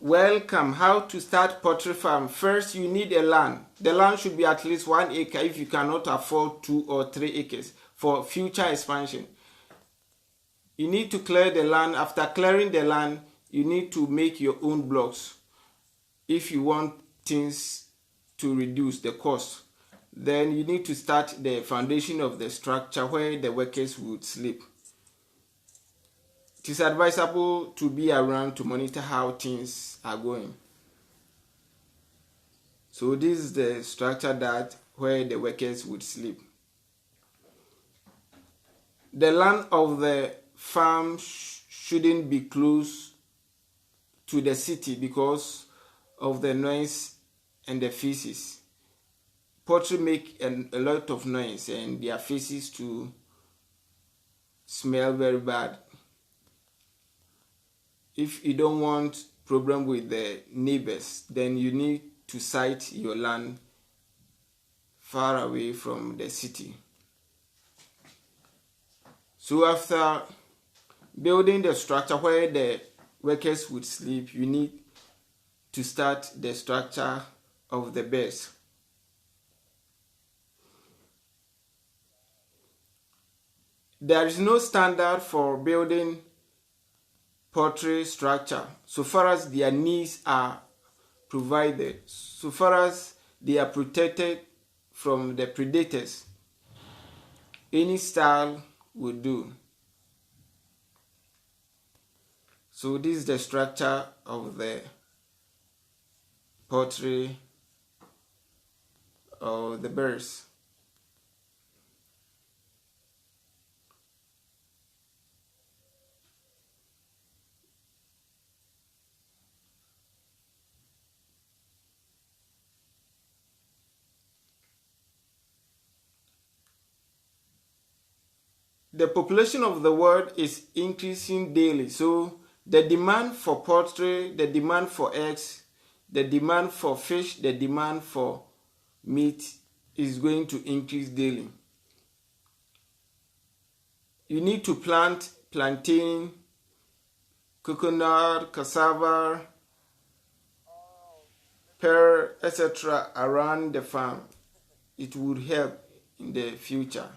Welcome. How to start poultry farm? First, you need a land. The land should be at least 1 acre if you cannot afford 2 or 3 acres for future expansion. You need to clear the land. After clearing the land, you need to make your own blocks if you want things to reduce the cost. Then you need to start the foundation of the structure where the workers would sleep. It is advisable to be around to monitor how things are going. So this is the structure that where the workers would sleep. The land of the farm shouldn't be close to the city because of the noise and the feces. Poultry make a lot of noise and their feces to smell very bad. If you don't want problem with the neighbors, then you need to site your land far away from the city. So after building the structure where the workers would sleep, you need to start the structure of the birds. There is no standard for building poultry structure so far as their needs are provided, so far as they are protected from the predators. Any style will do. So this is the structure of the poultry or the birds. The population of the world is increasing daily, so the demand for poultry, the demand for eggs, the demand for fish, the demand for meat is going to increase daily. You need to plant plantain, coconut, cassava, pear, etc. around the farm. It would help in the future.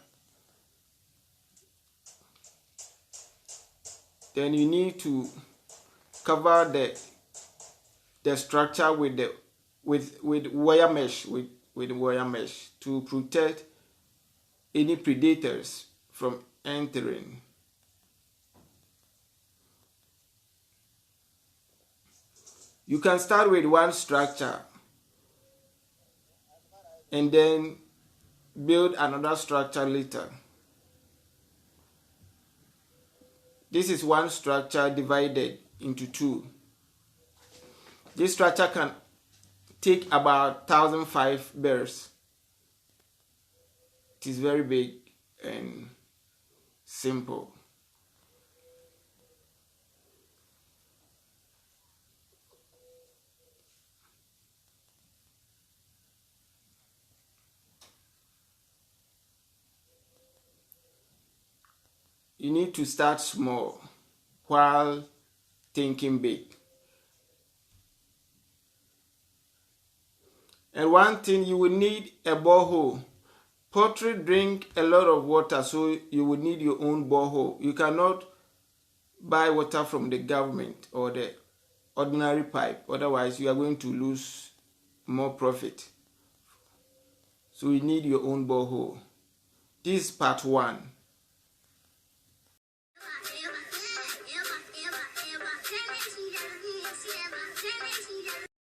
Then you need to cover the structure with wire mesh to protect any predators from entering. You can start with one structure and then build another structure later. This is one structure divided into two. This structure can take about 1,005 birds. It is very big and simple. You need to start small while thinking big. And one thing, you will need a borehole. Poultry drink a lot of water, so you will need your own borehole. You cannot buy water from the government or the ordinary pipe. Otherwise, you are going to lose more profit. So you need your own borehole. This is part 1.